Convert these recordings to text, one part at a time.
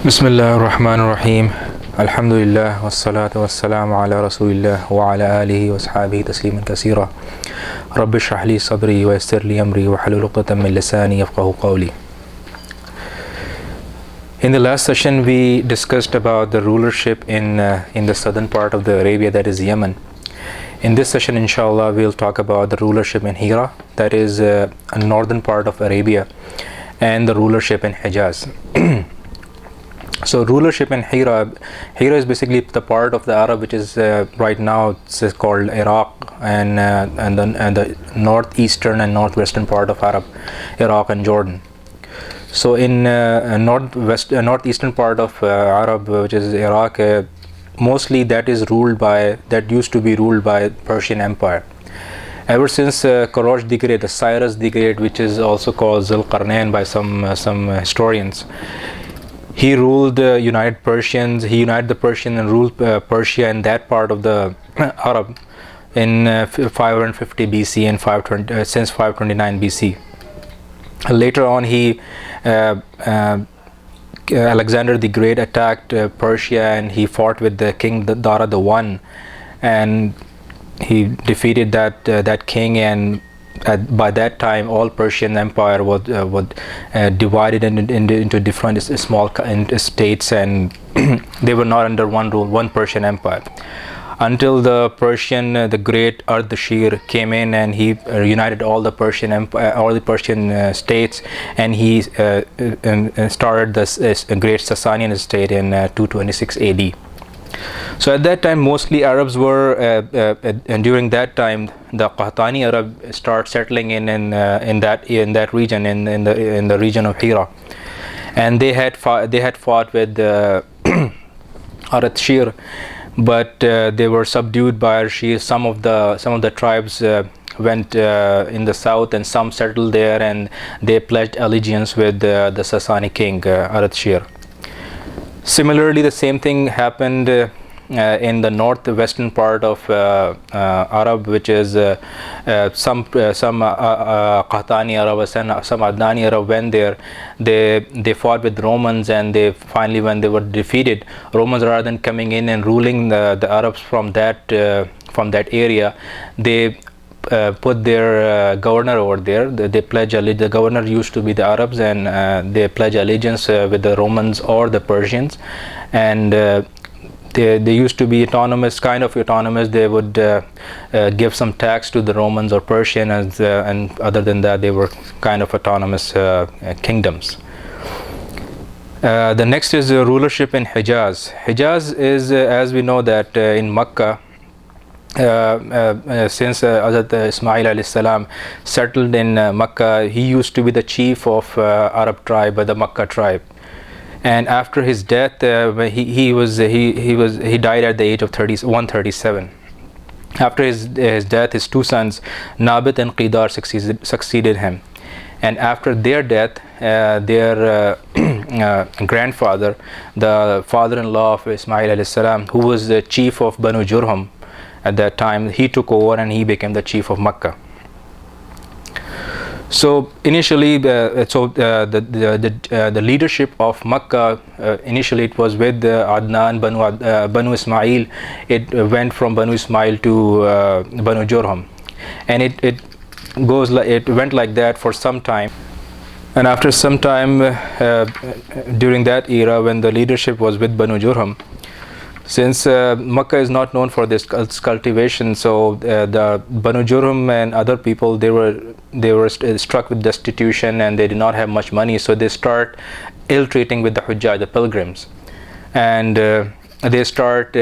Bismillah ar-Rahman ar-Rahim. Alhamdulillah wassalatu wassalamu ala rasulillah wa ala alihi wa ashabihi tasliman kaseera. Rabbi shrah li sadri wa yassir li amri wa hlul 'uqdatan min lisani yafqahu qawli. In the last session we discussed about the rulership in the southern part of the Arabia, that is Yemen. In this session, inshallah, we'll talk about the rulership in Hira, that is a northern part of Arabia, and the rulership in Hijaz. So rulership in Hira is basically the part of the Arab which is right now it's called Iraq, and the northeastern and northwestern part of Arab, Iraq and Jordan. So in northeastern part of Arab, which is Iraq, mostly that used to be ruled by Persian Empire. Ever since Korosh the Great, the Cyrus the Great, which is also called Zulqarnain by some historians, he ruled united Persians. He united the Persian and ruled Persia and that part of the Arab in 550 BC and since 529 BC. Later on, Alexander the Great attacked Persia, and he fought with the king Dara I, and he defeated that king, and by that time all Persian Empire was divided into different small states, and they were not under one Persian Empire, until the great Ardashir came in, and he united all the Persian Empire, all the Persian states, and he started this great Sasanian state in 226 AD. So at that time, mostly Arabs were, and during that time, the Qahtani Arab start settling in that region, in the region of Hira, and they had fought with Ardashir, but they were subdued by Ardashir. Some of the tribes went in the south, and some settled there, and they pledged allegiance with the Sasani king Ardashir. Similarly, the same thing happened in the northwestern part of Arab, which is some Qahtani Arab and some Adnani Arab went there. They fought with Romans, and they finally, when they were defeated, Romans, rather than coming in and ruling the Arabs from that area, they put their governor over there. They pledge allegiance. The governor used to be the Arabs, and they pledge allegiance with the Romans or the Persians, and they used to be kind of autonomous. They would give some tax to the Romans or Persian, and other than that, they were kind of autonomous kingdoms. The next is rulership in Hijaz. Hijaz is, as we know, that in Makkah, since Hazrat Ismail alayhi salam settled in Makkah, he used to be the chief of Arab tribe, the Makkah tribe. And after his death, he died at the age of 137. After his death, his two sons, Nabit and Qidar, succeeded him. And after their death, their grandfather, the father-in-law of Ismail alayhi salam, who was the chief of Banu Jurhum at that time, he took over and he became the chief of Makkah. So initially, the leadership of Makkah, initially it was with Adnan, Banu Ismail. It went from Banu Ismail to Banu Jurhum, and it went like that for some time. And after some time, during that era, when the leadership was with Banu Jurhum, since Makkah is not known for this cultivation, so the Banu Jurhum and other people, they were struck with destitution, and they did not have much money, so they start ill-treating with the Hujjaj, the pilgrims, and they start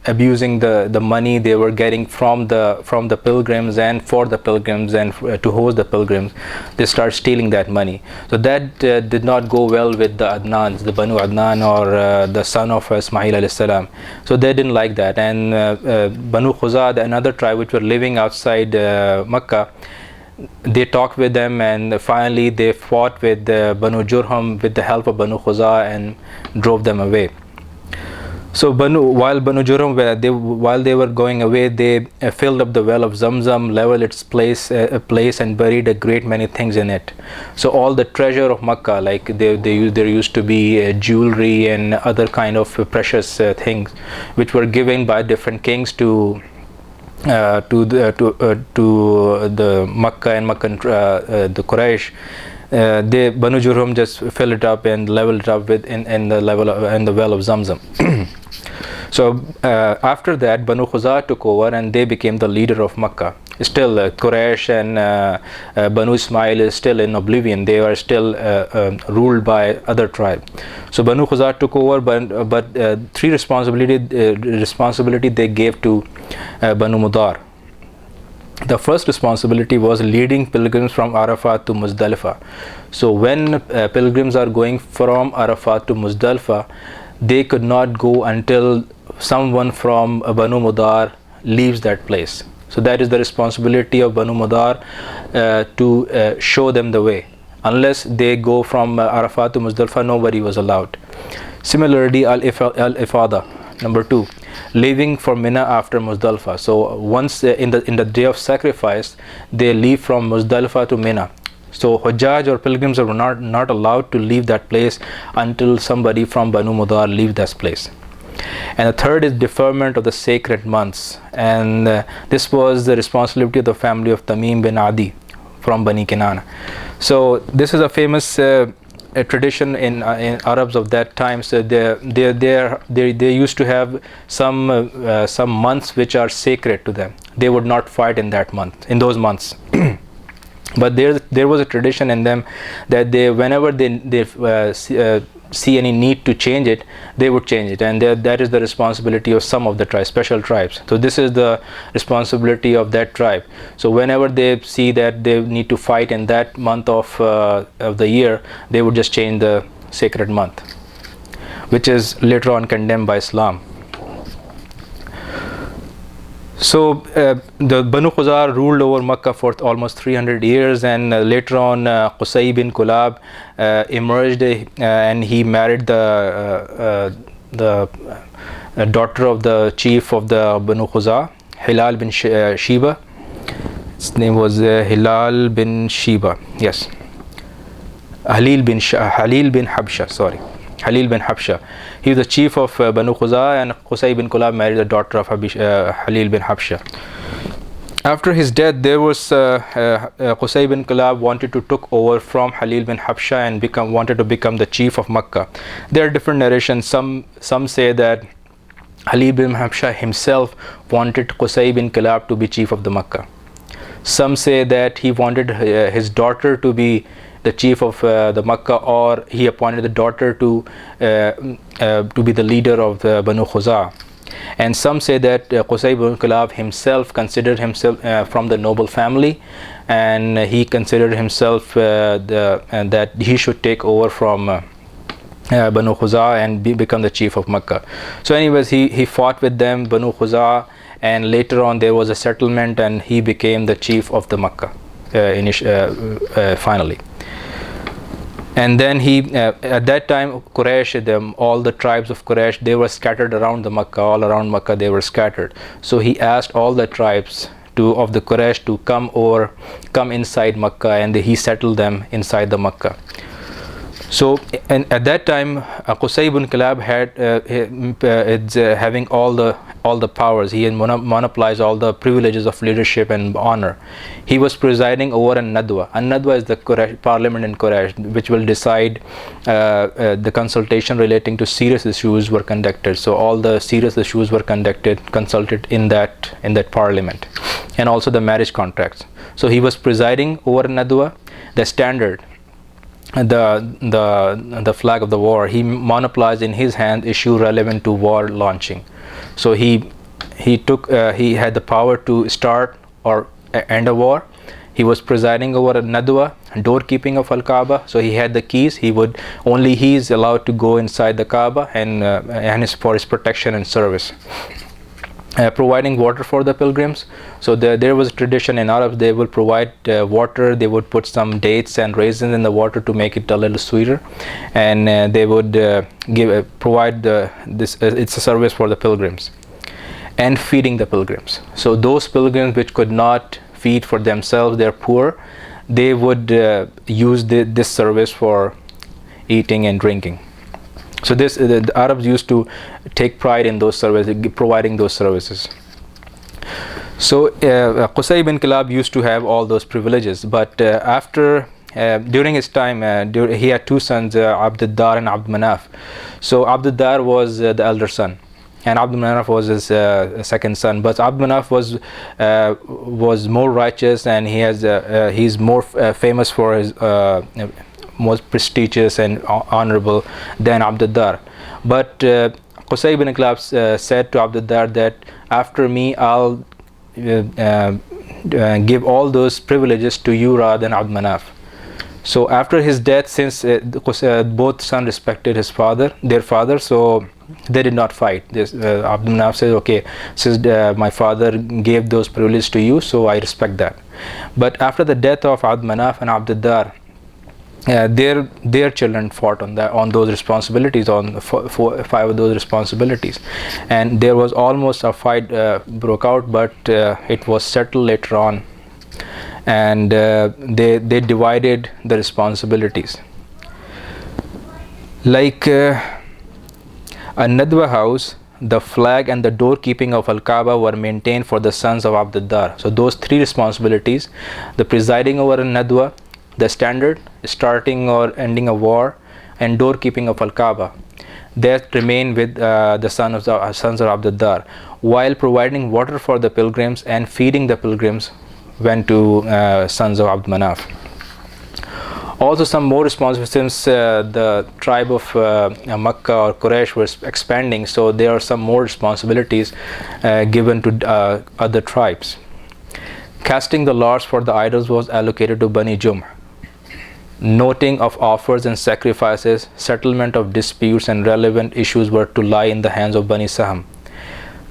abusing the money they were getting from the pilgrims and for the pilgrims and to host the pilgrims. They start stealing that money. So that did not go well with the Adnans, the Banu Adnan, or the son of Ismail alayhi salam. So they didn't like that, and Banu Khuzad, another tribe which were living outside Makkah, they talked with them, and finally they fought with Banu Jurhum with the help of Banu Khuzad and drove them away. So while Banu Jurhum, while they were going away, they filled up the well of Zamzam, leveled its place, and buried a great many things in it. So all the treasure of Makkah, like there used to be jewelry and other kind of precious things, which were given by different kings to the Makkah and the Quraysh. Banu Jurhum just filled it up and leveled it up in the well of Zamzam. So after that, Banu Khuzā took over and they became the leader of Makkah. Still, Quraysh and Banu Ismail is still in oblivion. They are still ruled by other tribe. So Banu Khuzā took over, but three responsibility they gave to Banu Mudar. The first responsibility was leading pilgrims from Arafat to Muzdalifah. So when pilgrims are going from Arafat to Muzdalifah, they could not go until someone from Banu Mudar leaves that place. So that is the responsibility of Banu Mudar to show them the way. Unless they go from Arafat to Muzdalifah, nobody was allowed. Similarly, Al-Ifada, number 2, leaving for Mina after Muzdalifah. So once in the day of sacrifice, they leave from Muzdalifah to Mina. So Hujjaj or pilgrims are not allowed to leave that place until somebody from Banu Mudar leave that place. And the third is deferment of the sacred months, and this was the responsibility of the family of Tamim bin Adi from Bani Kinana. So this is a famous tradition in Arabs of that time. So they used to have some months which are sacred to them. They would not fight in those months. But there was a tradition in them that whenever they see any need to change it, they would change it, and that is the responsibility of some of the tribes, special tribes. So this is the responsibility of that tribe. So whenever they see that they need to fight in that month of the year, they would just change the sacred month, which is later on condemned by Islam. So the Banu Khuzā ruled over Makkah for almost 300 years, and later on Qusay bin Kulab emerged, and he married the daughter of the chief of the Banu Khuzā, Hilal bin Shiba. His name was Hilal bin Shiba. Yes, Halil bin Habsha. Sorry. Halil bin Habsha. He was the chief of Banu Khuzā, and Qusay bin Kulab married the daughter of Halil bin Habsha. After his death, there was Qusay bin Kulab wanted to take over from Halil bin Habsha and wanted to become the chief of Makkah. There are different narrations. Some say that Halil bin Habsha himself wanted Qusay bin Kulab to be chief of the Makkah. Some say that he wanted his daughter to be the chief of the Makkah, or he appointed the daughter to be the leader of the Banu Khuzā. And some say that Qusay bin Kulab himself considered himself from the noble family, and he considered himself that he should take over from Banu Khuzā and become the chief of Makkah. So anyways, he fought with them, Banu Khuzā, and later on there was a settlement, and he became the chief of the Makkah finally. And then at that time, Quraysh, all the tribes of Quraysh, they were scattered around the Makkah. All around Makkah, they were scattered. So he asked all the tribes of the Quraysh to come inside Makkah, and he settled them inside the Makkah. So, and at that time, Qusay bin Kulab having all the powers. He had monopolized all the privileges of leadership and honor. He was presiding over a Nadwa. A Nadwa is the Quraysh, parliament in Quraysh, which will decide the consultation relating to serious issues were conducted. So all the serious issues were consulted in that parliament, and also the marriage contracts. So he was presiding over a Nadwa, the standard, the flag of the war. He monopolized in his hand issue relevant to war launching. So he had the power to start or end a war. He was presiding over a Nadwa, doorkeeping of Al-Kaaba. So he had the keys. He is allowed to go inside the Kaaba and for his protection and service. providing water for the pilgrims. So there was a tradition in Arabs, they would provide water, they would put some dates and raisins in the water to make it a little sweeter, and they would provide this it's a service for the pilgrims. And feeding the pilgrims. So those pilgrims which could not feed for themselves, they're poor, they would use this service for eating and drinking. So the Arabs used to take pride in those services, providing those services. So Qusay bin Kilab used to have all those privileges, but during his time, he had two sons, Abd Dar and Abd Manaf. So Abd Dar was the elder son, and Abd Manaf was his second son. But Abd Manaf was more righteous, and he's more famous for his most prestigious and honorable than Abd Dar. But Qusay bin Kilab said to Abd Dar that after me, I'll give all those privileges to you rather than Abd Manaf. So after his death, since both sons respected their father, so they did not fight. Abd Manaf says, okay, since my father gave those privileges to you, so I respect that. But after the death of Abd Manaf and Abd Dar, their children fought on those responsibilities, on 5 of those responsibilities, and there was almost a fight broke out, but it was settled later on, and they divided the responsibilities. Like a Nadwa house, the flag and the doorkeeping of Al-Kaaba were maintained for the sons of Abd Dar. So those 3 responsibilities: the presiding over a Nadwa, the standard, starting or ending a war, and doorkeeping of Al-Kaaba, that remain with the sons of Abd Dar, while providing water for the pilgrims and feeding the pilgrims went to sons of Abd Manaf. Also some more responsibilities, since the tribe of Makkah or Quraysh was expanding, so there are some more responsibilities given to other tribes. Casting the lots for the idols was allocated to Bani Jum. Noting of offers and sacrifices, settlement of disputes and relevant issues were to lie in the hands of Bani Saham.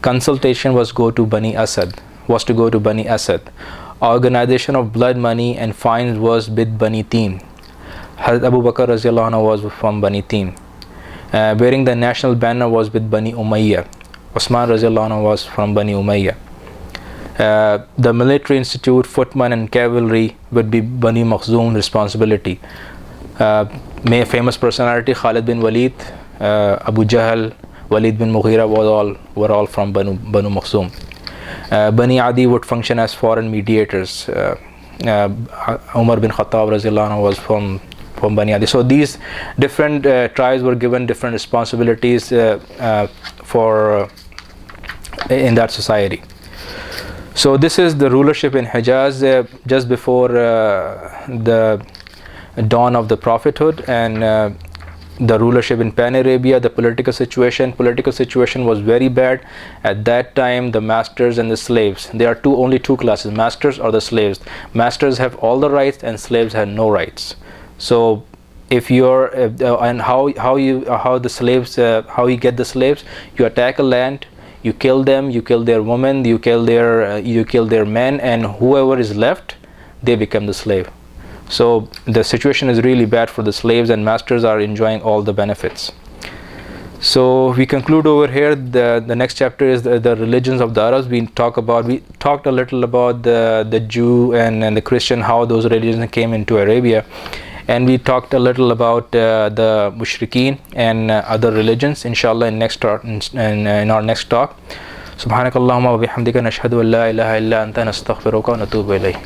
Consultation was to go to Bani Asad. Organization of blood money and fines was with Bani Teem. Hazrat Abu Bakr Raziallahu Anhu was from Bani Teem. Wearing the national banner was with Bani Umayyah. Osman Raziallahu Anhu was from Bani Umayyah. The military institute, footmen and cavalry would be Bani Makhzum responsibility. Famous personality Khalid bin Walid, Abu Jahl, Walid bin Mughira were all from Banu Makhzum. Bani Adi would function as foreign mediators. Umar bin Khattab Raziallahu Anhu was from Bani Adi. So these different tribes were given different responsibilities in that society. So this is the rulership in Hijaz just before the dawn of the prophethood, and the rulership in Pan Arabia. The political situation was very bad at that time. The masters and the slaves, there are only two classes, masters or the slaves. Masters have all the rights and slaves have no rights. So if you're and how the slaves, how you get the slaves, you attack a land, you kill them, you kill their women, you kill their men, and whoever is left, they become the slave. So the situation is really bad for the slaves, and masters are enjoying all the benefits. So we conclude over here. The next chapter is the religions of the Arabs. We talked a little about the Jew and the Christian, how those religions came into Arabia, and we talked a little about the Mushrikeen and other religions. Inshallah, in our next talk. Subhanakallahumma wa bihamdika nashhadu an la ilaha illa anta nastaghfiruka wa natubu ilayk.